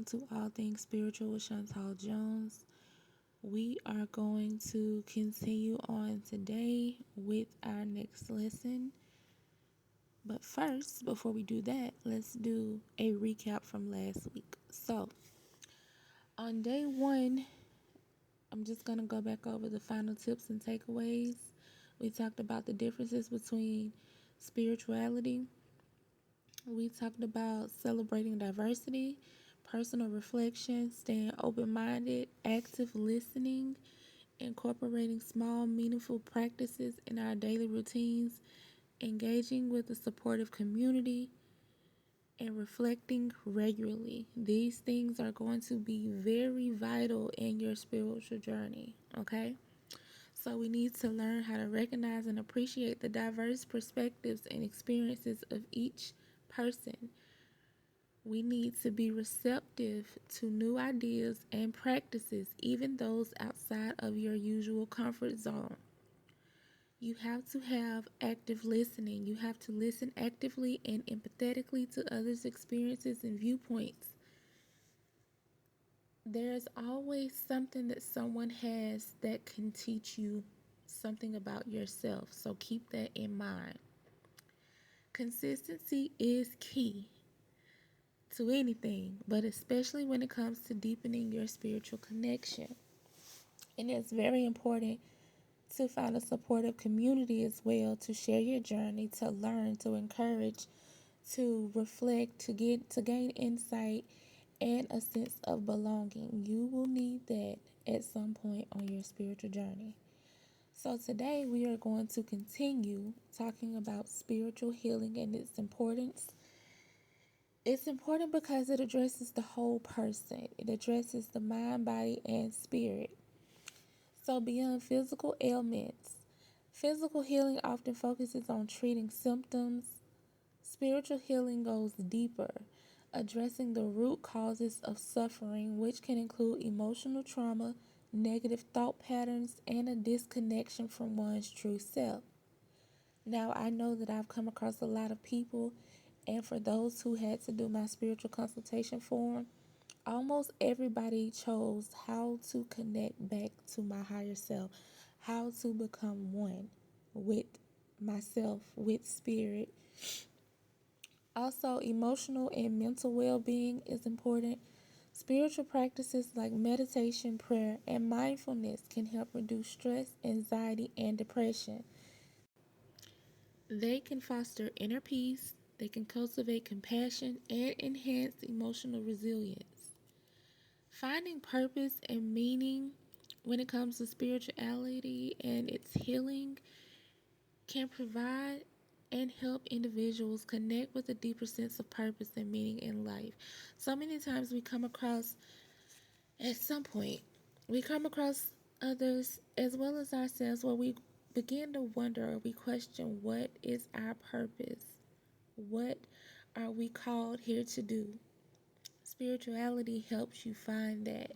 to All Things Spiritual with Chantal Jones. We are going to continue on today with our next lesson. But first, before we do that, let's do a recap from last week. So, on day one, I'm just going to go back over the final tips and takeaways. We talked about the differences between spirituality. We talked about celebrating diversity, personal reflection, staying open minded, active listening, incorporating small, meaningful practices in our daily routines, engaging with a supportive community, and reflecting regularly. These things are going to be very vital in your spiritual journey, okay? So, we need to learn how to recognize and appreciate the diverse perspectives and experiences of each person. We need to be receptive to new ideas and practices, even those outside of your usual comfort zone. You have to have active listening. You have to listen actively and empathetically to others' experiences and viewpoints. There's always something that someone has that can teach you something about yourself, so keep that in mind. Consistency is key to anything, but especially when it comes to deepening your spiritual connection. And it's very important to find a supportive community as well, to share your journey, to learn, to encourage, to reflect, to gain insight and a sense of belonging. You will need that at some point on your spiritual journey. So today we are going to continue talking about spiritual healing and its importance. It's important because it addresses the whole person. It addresses the mind, body, and spirit. So beyond physical ailments, physical healing often focuses on treating symptoms. Spiritual healing goes deeper, addressing the root causes of suffering, which can include emotional trauma, negative thought patterns, and a disconnection from one's true self. Now, I know that I've come across a lot of people, and for those who had to do my spiritual consultation form, almost everybody chose how to connect back to my higher self, how to become one with myself, with spirit. Also, emotional and mental well being is important. Spiritual practices like meditation, prayer, and mindfulness can help reduce stress, anxiety, and depression. They can foster inner peace, they can cultivate compassion, and enhance emotional resilience. Finding purpose and meaning when it comes to spirituality and its healing can provide and help individuals connect with a deeper sense of purpose and meaning in life. So many times at some point, we come across others as well as ourselves where we begin to wonder or we question, what is our purpose? What are we called here to do? Spirituality helps you find that.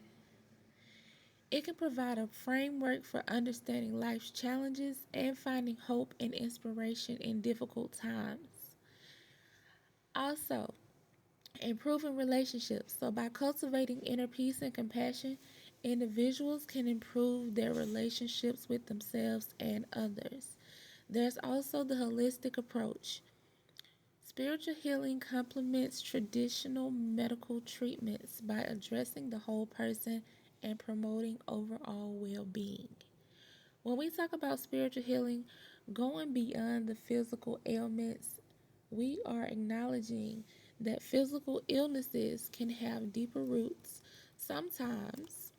It can provide a framework for understanding life's challenges and finding hope and inspiration in difficult times. Also, improving relationships. So, by cultivating inner peace and compassion, individuals can improve their relationships with themselves and others. There's also the holistic approach. Spiritual healing complements traditional medical treatments by addressing the whole person and promoting overall well being. When we talk about spiritual healing, going beyond the physical ailments, we are acknowledging that physical illnesses can have deeper roots sometimes,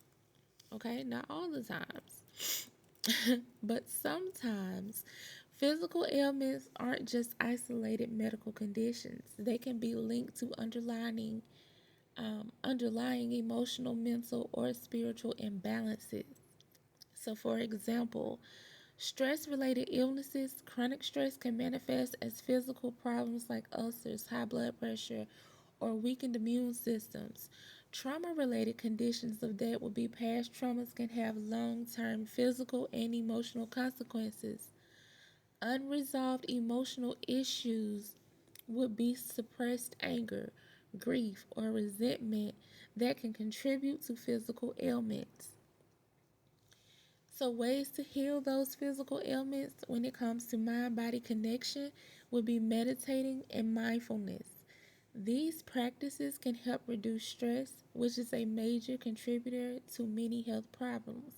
okay, not all the times, but sometimes physical ailments aren't just isolated medical conditions. They can be linked to underlying emotional, mental, or spiritual imbalances. So, for example, stress related illnesses, chronic stress can manifest as physical problems like ulcers, high blood pressure, or weakened immune systems. Trauma related conditions of that would be past traumas can have long term physical and emotional consequences. Unresolved emotional issues would be suppressed anger, grief, or resentment that can contribute to physical ailments. So, ways to heal those physical ailments when it comes to mind body connection would be meditating and mindfulness. These practices can help reduce stress, which is a major contributor to many health problems.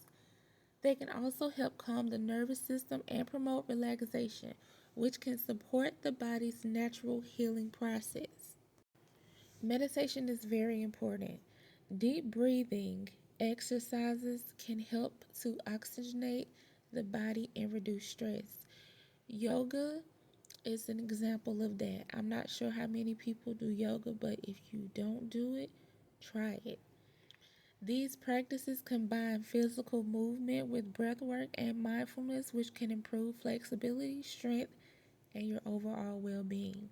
They can also help calm the nervous system and promote relaxation, which can support the body's natural healing process. Meditation is very important. Deep breathing exercises can help to oxygenate the body and reduce stress. Yoga is an example of that. I'm not sure how many people do yoga, but if you don't do it, try it. These practices combine physical movement with breath work and mindfulness, which can improve flexibility, strength, and your overall well being.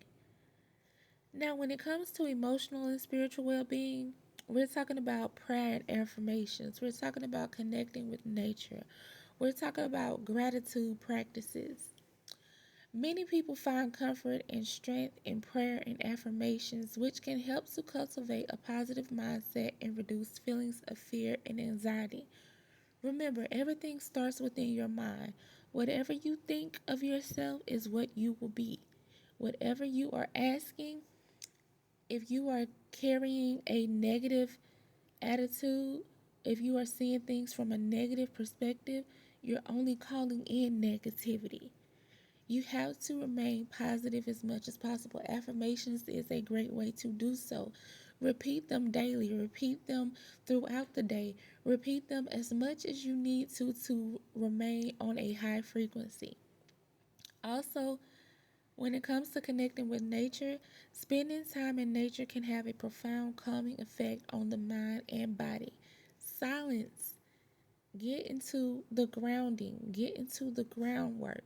Now, when it comes to emotional and spiritual well being, we're talking about prayer and affirmations. We're talking about connecting with nature. We're talking about gratitude practices. Many people find comfort and strength in prayer and affirmations, which can help to cultivate a positive mindset and reduce feelings of fear and anxiety. Remember, everything starts within your mind. Whatever you think of yourself is what you will be. Whatever you are asking, if you are carrying a negative attitude, if you are seeing things from a negative perspective, you're only calling in negativity. You have to remain positive as much as possible. Affirmations is a great way to do so. Repeat them daily, repeat them throughout the day, repeat them as much as you need to remain on a high frequency. Also, when it comes to connecting with nature, spending time in nature can have a profound calming effect on the mind and body. Silence, get into the grounding, get into the groundwork.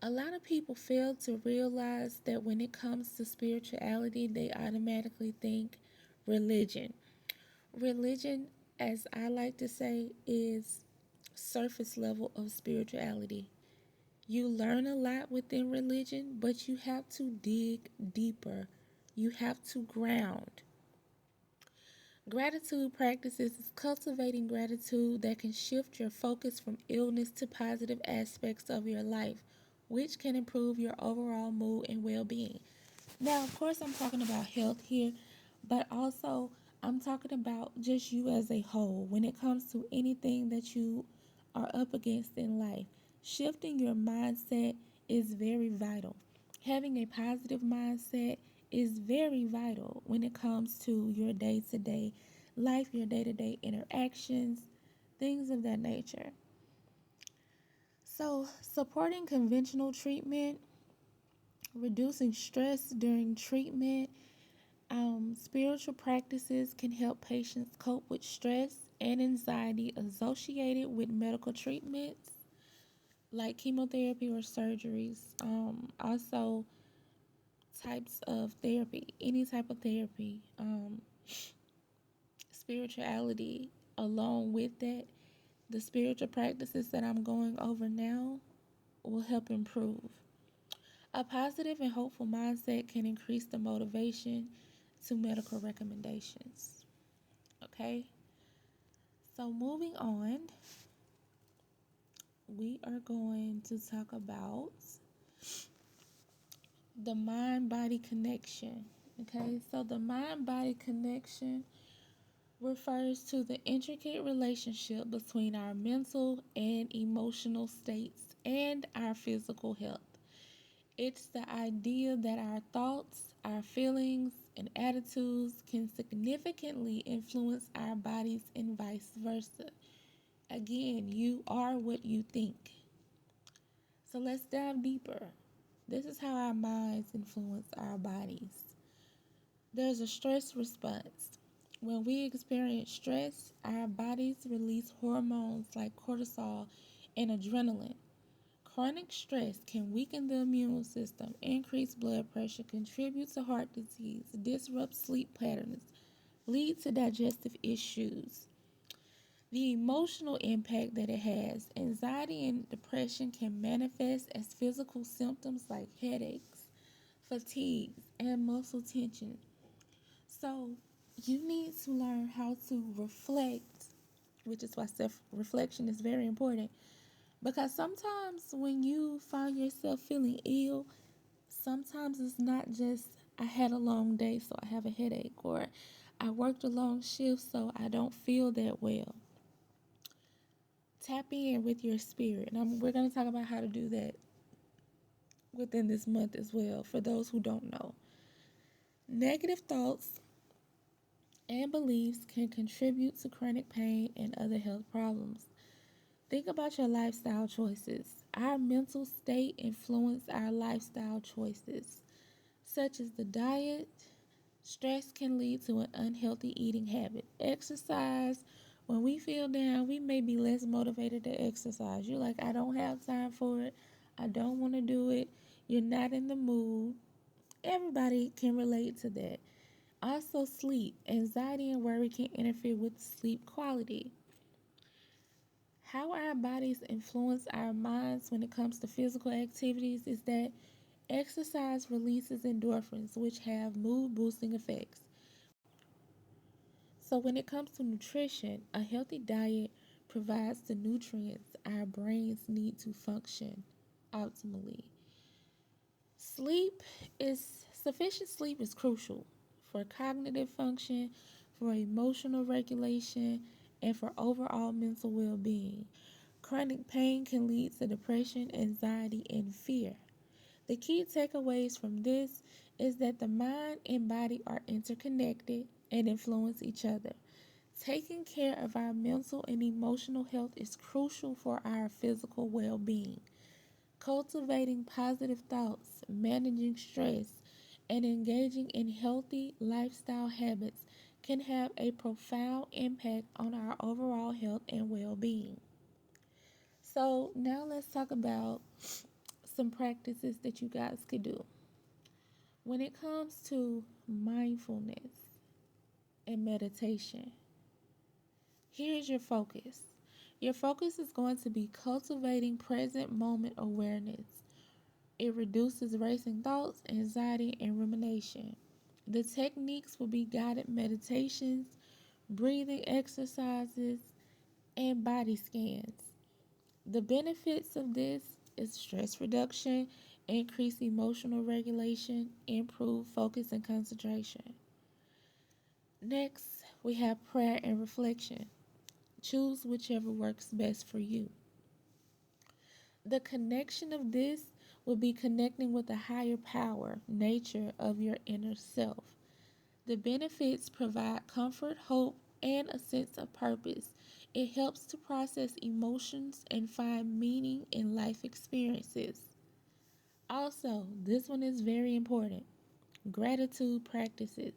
A lot of people fail to realize that when it comes to spirituality, they automatically think religion. Religion, as I like to say, is surface level of spirituality. You learn a lot within religion, but you have to dig deeper. You have to ground. Gratitude practices is cultivating gratitude that can shift your focus from illness to positive aspects of your life, which can improve your overall mood and well being. Now, of course, I'm talking about health here, but also I'm talking about just you as a whole when it comes to anything that you are up against in life. Shifting your mindset is very vital. Having a positive mindset is very vital when it comes to your day to day life, your day to day interactions, things of that nature. So, supporting conventional treatment, reducing stress during treatment, spiritual practices can help patients cope with stress and anxiety associated with medical treatments like chemotherapy or surgeries. Also, types of therapy, any type of therapy, spirituality, along with that, the spiritual practices that I'm going over now will help improve. A positive and hopeful mindset can increase the motivation to medical recommendations. Okay, so moving on, we are going to talk about the mind body connection. Okay, so the mind body connection refers to the intricate relationship between our mental and emotional states and our physical health. It's the idea that our thoughts, our feelings, and attitudes can significantly influence our bodies and vice versa. Again, you are what you think. So let's dive deeper. This is how our minds influence our bodies. There's a stress response. When we experience stress, our bodies release hormones like cortisol and adrenaline. Chronic stress can weaken the immune system, increase blood pressure, contribute to heart disease, disrupt sleep patterns, lead to digestive issues. The emotional impact that it has, anxiety and depression can manifest as physical symptoms like headaches, fatigue, and muscle tension. So you need to learn how to reflect, which is why self reflection is very important. Because sometimes when you find yourself feeling ill, sometimes it's not just I had a long day, so I have a headache, or I worked a long shift, so I don't feel that well. Tap in with your spirit. And we're going to talk about how to do that within this month as well for those who don't know. Negative thoughts and beliefs can contribute to chronic pain and other health problems. Think about your lifestyle choices. Our mental state influence our lifestyle choices, such as the diet. Stress can lead to an unhealthy eating habit. Exercise, when we feel down, we may be less motivated to exercise. You're like, I don't have time for it. I don't want to do it. You're not in the mood. Everybody can relate to that. Also, sleep. Anxiety and worry can interfere with sleep quality. How our bodies influence our minds when it comes to physical activities is that exercise releases endorphins, which have mood boosting effects. So, when it comes to nutrition, a healthy diet provides the nutrients our brains need to function optimally. Sleep is Sufficient sleep is crucial for cognitive function, for emotional regulation, and for overall mental well being. Chronic pain can lead to depression, anxiety, and fear. The key takeaways from this is that the mind and body are interconnected and influence each other. Taking care of our mental and emotional health is crucial for our physical well being. Cultivating positive thoughts, managing stress, and engaging in healthy lifestyle habits can have a profound impact on our overall health and well being. So, now let's talk about some practices that you guys could do. When it comes to mindfulness and meditation, here's your focus. Your focus is going to be cultivating present moment awareness. It reduces racing thoughts, anxiety, and rumination. The techniques will be guided meditations, breathing exercises, and body scans. The benefits of this is stress reduction, increased emotional regulation, improved focus and concentration. Next, we have prayer and reflection. Choose whichever works best for you. The connection of this will be connecting with the higher power, nature of your inner self. The benefits provide comfort, hope, and a sense of purpose. It helps to process emotions and find meaning in life experiences. Also, this one is very important, gratitude practices.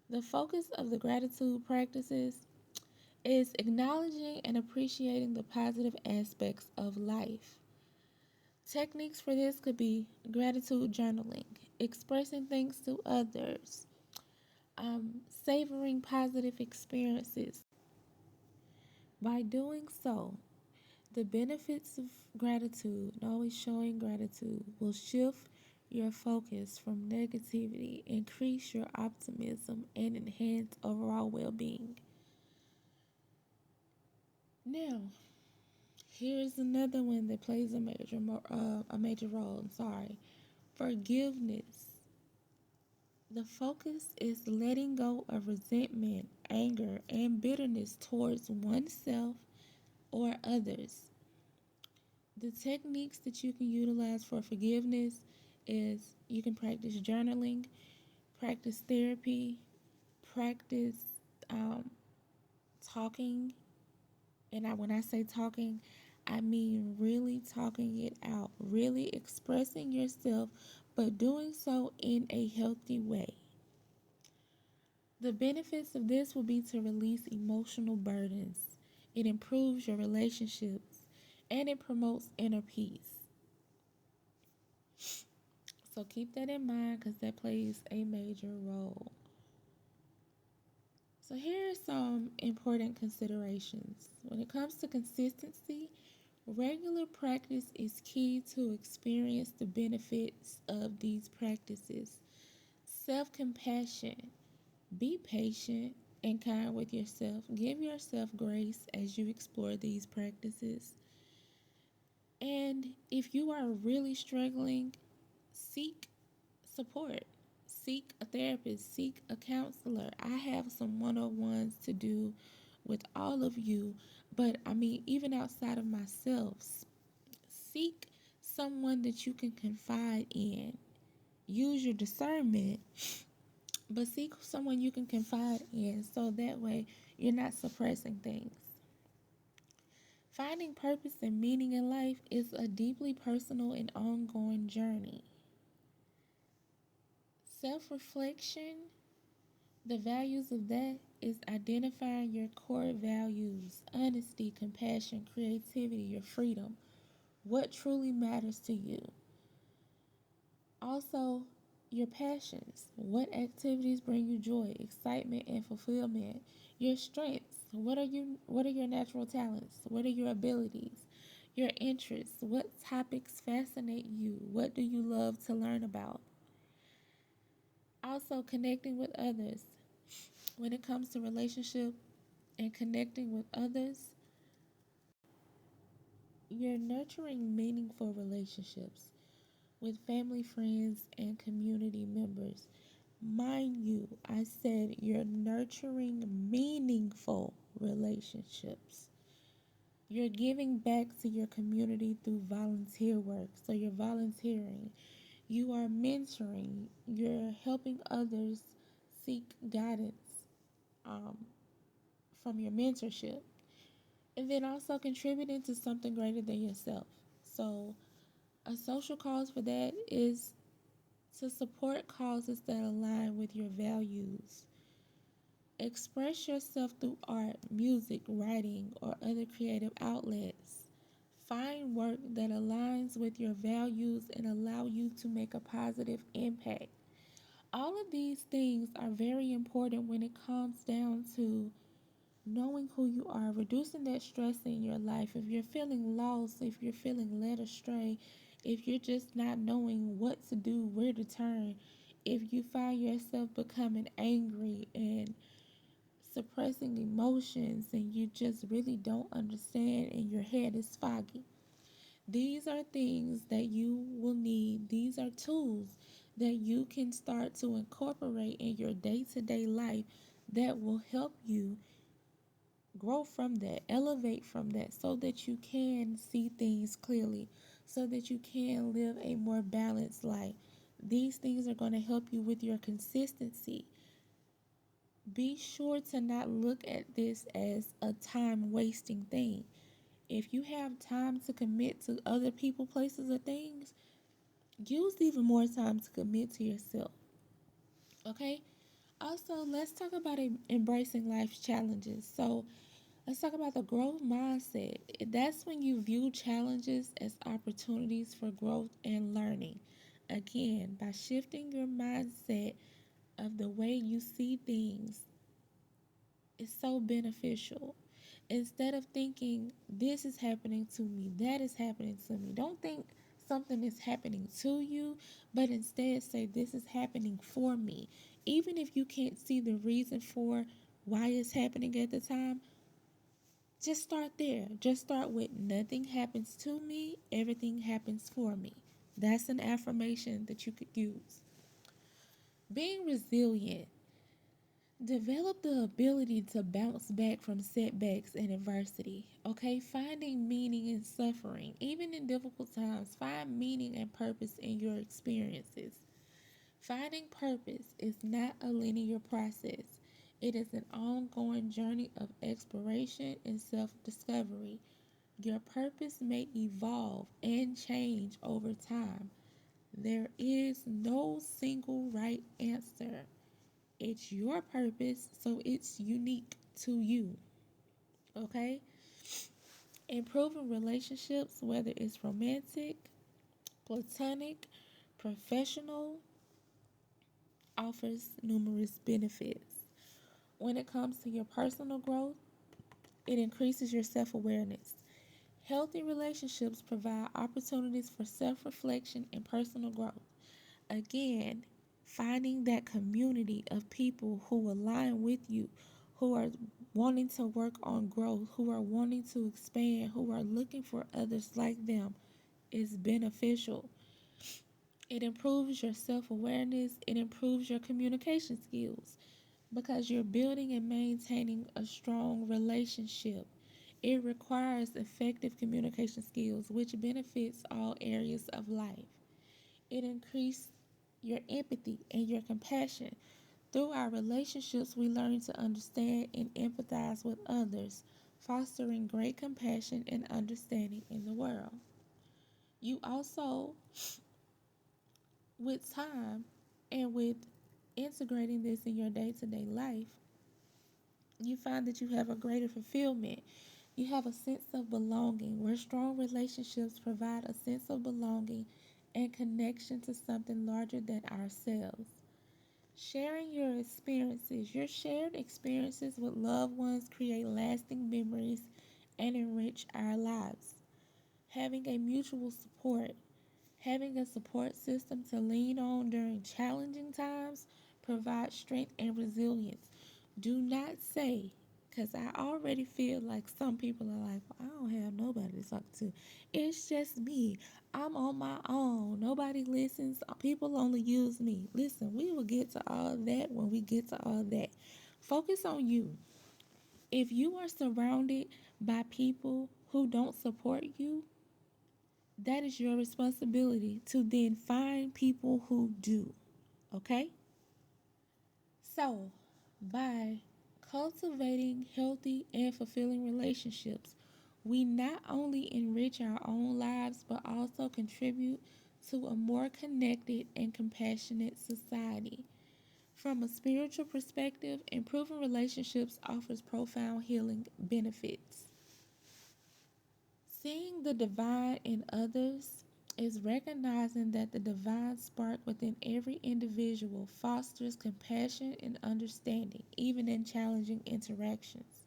The focus of the gratitude practices is acknowledging and appreciating the positive aspects of life. Techniques for this could be gratitude journaling, expressing things to others, savoring positive experiences. By doing so, the benefits of gratitude, always showing gratitude, will shift your focus from negativity, increase your optimism, and enhance overall well being. Now, here's another one that plays a major role. I'm sorry. Forgiveness. The focus is letting go of resentment, anger, and bitterness towards oneself or others. The techniques that you can utilize for forgiveness is you can practice journaling, practice therapy, practice um, talking. When I say talking, I mean really talking it out, really expressing yourself, but doing so in a healthy way. The benefits of this will be to release emotional burdens. It improves your relationships and it promotes inner peace. So keep that in mind because that plays a major role. So here are some important considerations. When it comes to consistency, regular practice is key to experience the benefits of these practices. Self compassion. Be patient and kind with yourself. Give yourself grace as you explore these practices. And if you are really struggling, seek support. Seek a therapist, seek a counselor. I have some one on ones to do with all of you, but I mean, even outside of myself, seek someone that you can confide in. Use your discernment, but seek someone you can confide in so that way you're not suppressing things. Finding purpose and meaning in life is a deeply personal and ongoing journey. Self reflection, the values of that is identifying your core values: honesty, compassion, creativity, your freedom, what truly matters to you. Also, your passions, what activities bring you joy, excitement, and fulfillment. Your strengths, what are your natural talents? What are your abilities? Your interests, what topics fascinate you? What do you love to learn about? Also, connecting with others. When it comes to relationship and connecting with others, you're nurturing meaningful relationships with family, friends, and community members. Mind you, I said you're nurturing meaningful relationships. You're giving back to your community through volunteer work. So you're volunteering. You are mentoring. You're helping others seek guidance um, from your mentorship. And then also contributing to something greater than yourself. So a social cause for that is to support causes that align with your values. Express yourself through art, music, writing, or other creative outlets. Find work that aligns with your values and allow you to make a positive impact. All of these things are very important when it comes down to knowing who you are, reducing that stress in your life. If you're feeling lost, if you're feeling led astray, if you're just not knowing what to do, where to turn, if you find yourself becoming angry and suppressing emotions and you just really don't understand and your head is foggy, these are things that you will need. These are tools that you can start to incorporate in your day to day life that will help you grow from that, elevate from that, so that you can see things clearly, so that you can live a more balanced life. These things are going to help you with your consistency. Be sure to not look at this as a time wasting thing. If you have time to commit to other people, places, or things, use even more time to commit to yourself. Okay? Also, let's talk about embracing life's challenges. So, let's talk about the growth mindset. That's when you view challenges as opportunities for growth and learning. Again, by shifting your mindset of the way you see things, is so beneficial. Instead of thinking, this is happening to me, that is happening to me, don't think something is happening to you, but instead say, this is happening for me. Even if you can't see the reason for why it's happening at the time, just start there. Just start with, nothing happens to me, everything happens for me. That's an affirmation that you could use. Being resilient. Develop the ability to bounce back from setbacks and adversity. Okay, finding meaning in suffering. Even in difficult times, find meaning and purpose in your experiences. Finding purpose is not a linear process, it is an ongoing journey of exploration and self discovery. Your purpose may evolve and change over time. There is no single right answer. It's your purpose, so it's unique to you. Okay? Improving relationships, whether it's romantic, platonic, professional, offers numerous benefits. When it comes to your personal growth, it increases your self awareness. Healthy relationships provide opportunities for self reflection and personal growth. Again, Finding that community of people who align with you, who are wanting to work on growth, who are wanting to expand, who are looking for others like them is beneficial. It improves your self awareness, it improves your communication skills because you're building and maintaining a strong relationship. It requires effective communication skills, which benefits all areas of life. It increases your empathy and your compassion. Through our relationships, we learn to understand and empathize with others, fostering great compassion and understanding in the world. You also, with time and with integrating this in your day to day life, you find that you have a greater fulfillment. You have a sense of belonging, where strong relationships provide a sense of belonging and connection to something larger than ourselves. Sharing your shared experiences with loved ones create lasting memories and enrich our lives. Having a mutual support, having a support system to lean on during challenging times provides strength and resilience. Do not say, because I already feel like some people are like, "Well, I don't have nobody to talk to. It's just me. I'm on my own. Nobody listens. People only use me." Listen, we will get to all that when we get to all that. Focus on you. If you are surrounded by people who don't support you, that is your responsibility to then find people who do. Okay? So, by cultivating healthy and fulfilling relationships, we not only enrich our own lives but also contribute to a more connected and compassionate society. From a spiritual perspective, improving relationships offers profound healing benefits. Seeing the divine in others is recognizing that the divine spark within every individual fosters compassion and understanding, even in challenging interactions.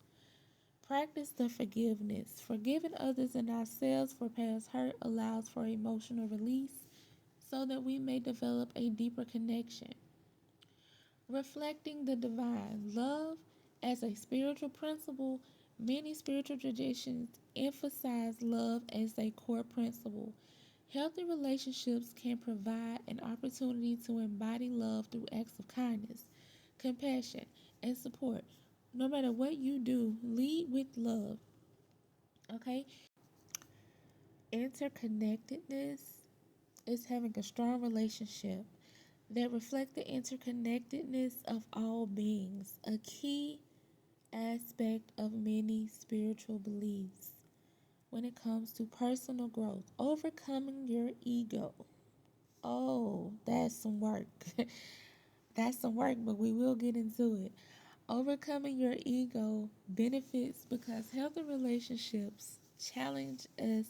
Practice the forgiveness. Forgiving others and ourselves for past hurt allows for emotional release so that we may develop a deeper connection. Reflecting the divine love as a spiritual principle, many spiritual traditions emphasize love as a core principle. Healthy relationships can provide an opportunity to embody love through acts of kindness, compassion, and support. No matter what you do, lead with love. Okay? Interconnectedness is having a strong relationship that reflect the interconnectedness of all beings, a key aspect of many spiritual beliefs when it comes to personal growth, overcoming your ego. Oh, that's some work. That's some work, but we will get into it. Overcoming your ego benefits because healthy relationships challenge us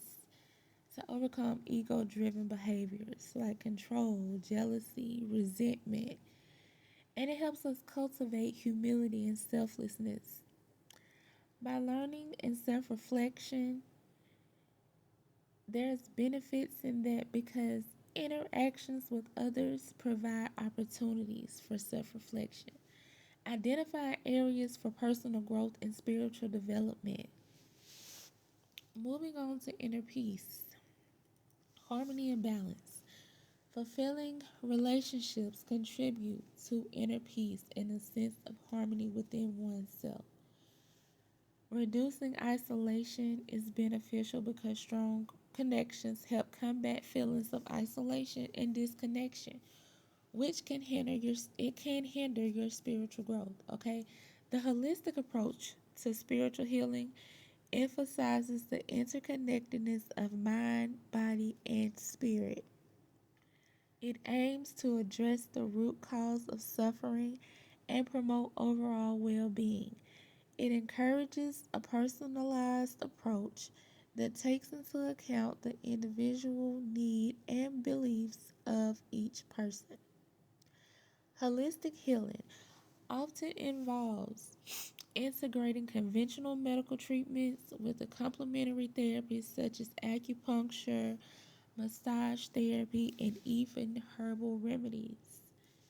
to overcome ego driven behaviors like control, jealousy, resentment, and it helps us cultivate humility and selflessness. By learning and self reflection, there's benefits in that because interactions with others provide opportunities for self reflection. Identify areas for personal growth and spiritual development. Moving on to inner peace, harmony, and balance. Fulfilling relationships contribute to inner peace and a sense of harmony within oneself. Reducing isolation is beneficial because strong connections help combat feelings of isolation and disconnection, which can hinder your spiritual growth. Okay, the holistic approach to spiritual healing emphasizes the interconnectedness of mind, body, and spirit. It aims to address the root cause of suffering and promote overall well being. It encourages a personalized approach that takes into account the individual need and beliefs of each person. Holistic healing often involves integrating conventional medical treatments with the complementary therapies such as acupuncture, massage therapy, and even herbal remedies.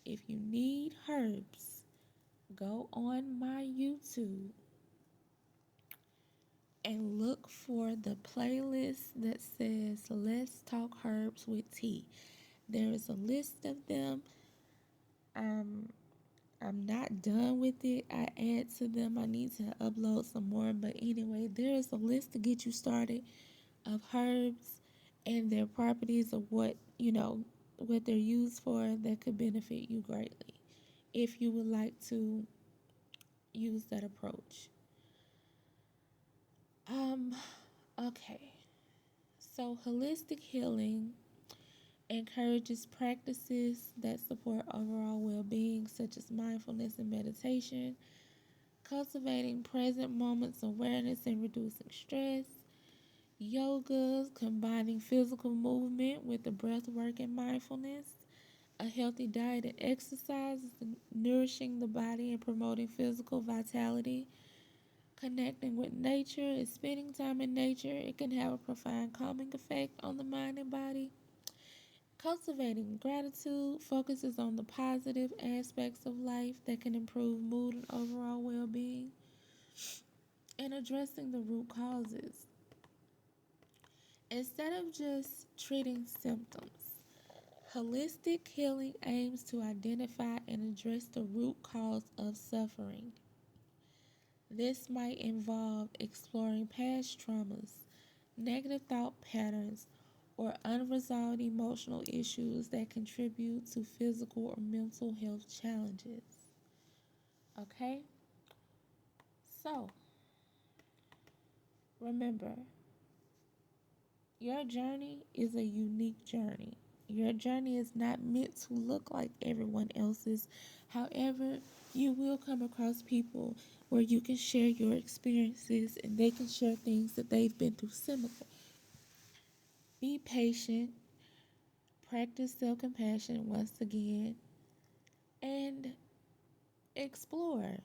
if you need herbs, go on my YouTube and look for the playlist that says Let's Talk Herbs with Tea. There is a list of them. Um, I'm not done with it. I add to them. I need to upload some more. But anyway, there is a list to get you started of herbs and their properties of what they're used for that could benefit you greatly if you would like to use that approach. Um, okay. So holistic healing encourages practices that support overall well-being such as mindfulness and meditation, cultivating present moments awareness and reducing stress, yoga, combining physical movement with the breath work and mindfulness, a healthy diet and exercise, nourishing the body and promoting physical vitality, connecting with nature and spending time in nature. It can have a profound calming effect on the mind and body. Cultivating gratitude focuses on the positive aspects of life that can improve mood and overall well being, and addressing the root causes. Instead of just treating symptoms, holistic healing aims to identify and address the root cause of suffering. This might involve exploring past traumas, negative thought patterns, or unresolved emotional issues that contribute to physical or mental health challenges. Okay? So, remember, your journey is a unique journey. Your journey is not meant to look like everyone else's. However, you will come across people where you can share your experiences and they can share things that they've been through similar. Be patient, practice self compassion once again, and explore.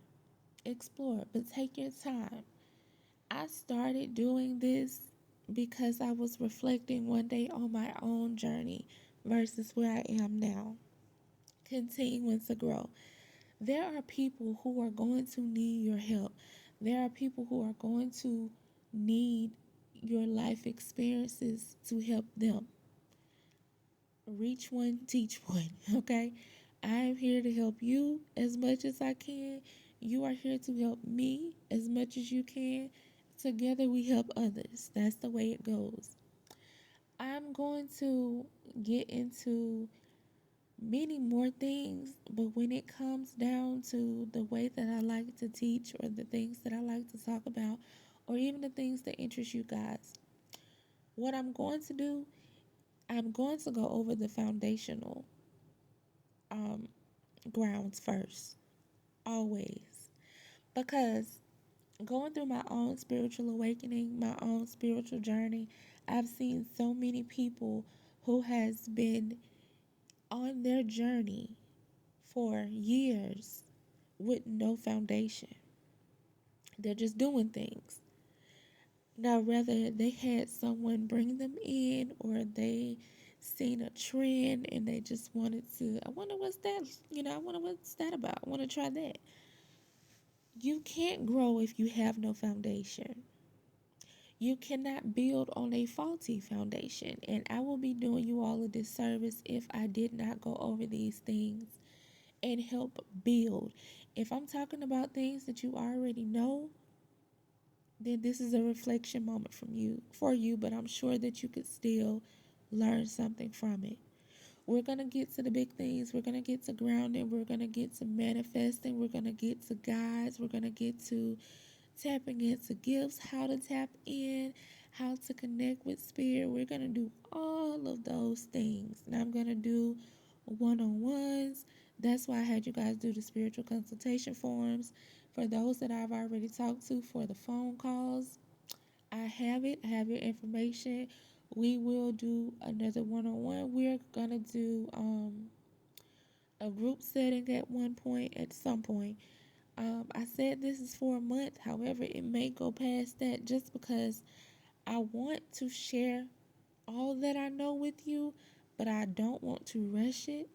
Explore, but take your time. I started doing this because I was reflecting one day on my own journey versus where I am now, continuing to grow. There are people who are going to need your help. There are people who are going to need your life experiences to help them. Reach one, teach one, okay? I am here to help you as much as I can. You are here to help me as much as you can. Together we help others. That's the way it goes. I'm going to get into many more things, but when it comes down to the way that I like to teach or the things that I like to talk about or even the things that interest you guys, what I'm going to do, I'm going to go over the foundational um, grounds first, always. Because going through my own spiritual awakening, my own spiritual journey, I've seen so many people who has been on their journey for years with no foundation. They're just doing things. Now, whether they had someone bring them in or they seen a trend and they just wanted to, I wonder what's that, I wonder what's that about. I want to try that. You can't grow if you have no foundation. You cannot build on a faulty foundation. And I will be doing you all a disservice if I did not go over these things and help build. If I'm talking about things that you already know, then this is a reflection moment from you for you, but I'm sure that you could still learn something from it. We're going to get to the big things. We're going to get to grounding. We're going to get to manifesting. We're going to get to guides. We're going to get to tapping into gifts, how to tap in, how to connect with spirit. We're going to do all of those things. And I'm going to do one-on-ones. That's why I had you guys do the spiritual consultation forms. For those that I've already talked to for the phone calls, I have it. I have your information. We will do another one-on-one. We're going to do a group setting at some point. I said this is for a month. However, it may go past that just because I want to share all that I know with you, but I don't want to rush it.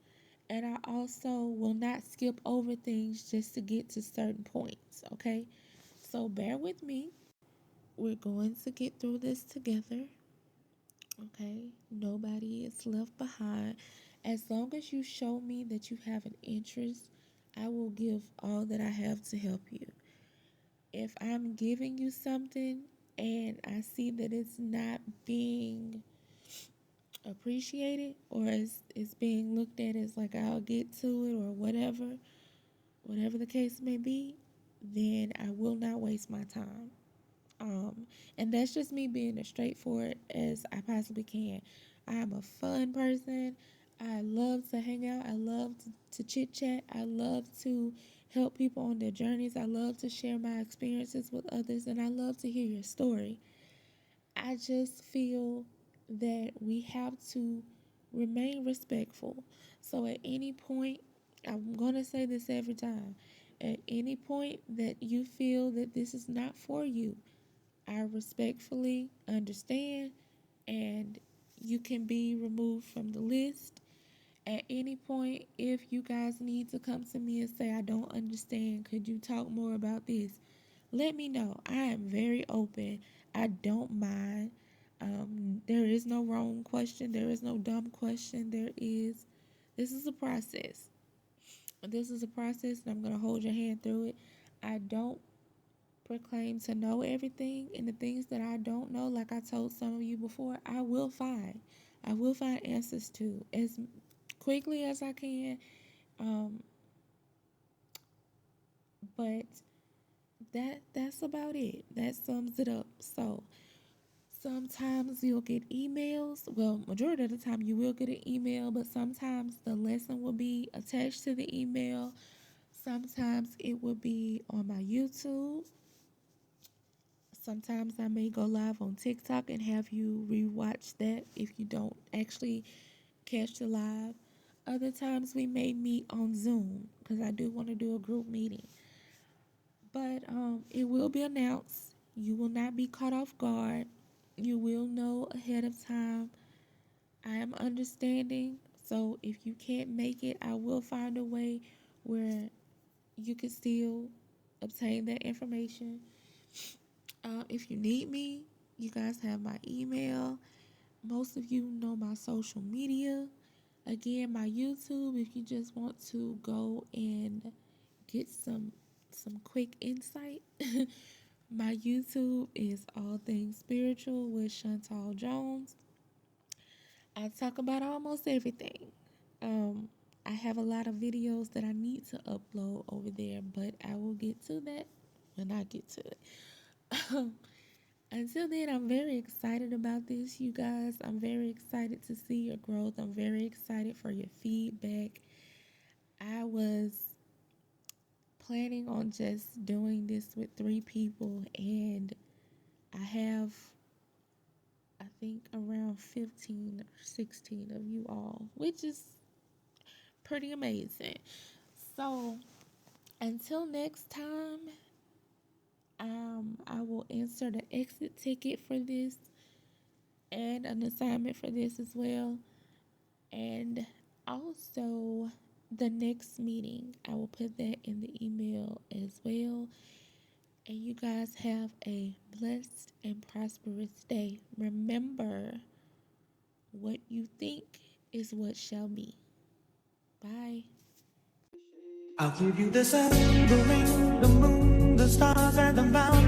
And I also will not skip over things just to get to certain points, okay? So bear with me. We're going to get through this together, okay? Nobody is left behind. As long as you show me that you have an interest, I will give all that I have to help you. If I'm giving you something and I see that it's not being appreciated, or it's being looked at as like I'll get to it or whatever the case may be, then I will not waste my time. And that's just me being as straightforward as I possibly can. I'm a fun person. I love to hang out. I love to chit chat. I love to help people on their journeys. I love to share my experiences with others, and I love to hear your story. I just feel that we have to remain respectful. So at any point, I'm going to say this every time, at any point that you feel that this is not for you, I respectfully understand, and you can be removed from the list. At any point, if you guys need to come to me and say, I don't understand, could you talk more about this? Let me know. I am very open. I don't mind. There is no wrong question. There is no dumb question. This is a process. This is a process, and I'm going to hold your hand through it. I don't proclaim to know everything, and the things that I don't know, like I told some of you before, I will find. I will find answers to as quickly as I can. Um, but that's about it. That sums it up. So sometimes you'll get emails. Well, majority of the time you will get an email, but sometimes the lesson will be attached to the email. Sometimes it will be on my YouTube. Sometimes I may go live on TikTok and have you rewatch that if you don't actually catch the live. Other times we may meet on Zoom because I do want to do a group meeting. But it will be announced. You will not be caught off guard. You will know ahead of time. I am understanding. So if you can't make it, I will find a way where you can still obtain that information. If you need me, you guys have my email. Most of you know my social media. Again, my YouTube, if you just want to go and get some quick insight. My YouTube is All Things Spiritual with Chantal Jones. I talk about almost everything. Um, I have a lot of videos that I need to upload over there, but I will get to that when I get to it. Until then, I'm very excited about this, you guys. I'm very excited to see your growth. I'm very excited for your feedback. I was planning on just doing this with 3 people, and I have, I think, around 15 or 16 of you all, which is pretty amazing. So, until next time, I will answer the exit ticket for this and an assignment for this as well. And also, the next meeting, I will put that in the email as well. And you guys have a blessed and prosperous day. Remember, what you think is what shall be. Bye. I'll give you the sun, the wind, the moon, the stars, and the mountains.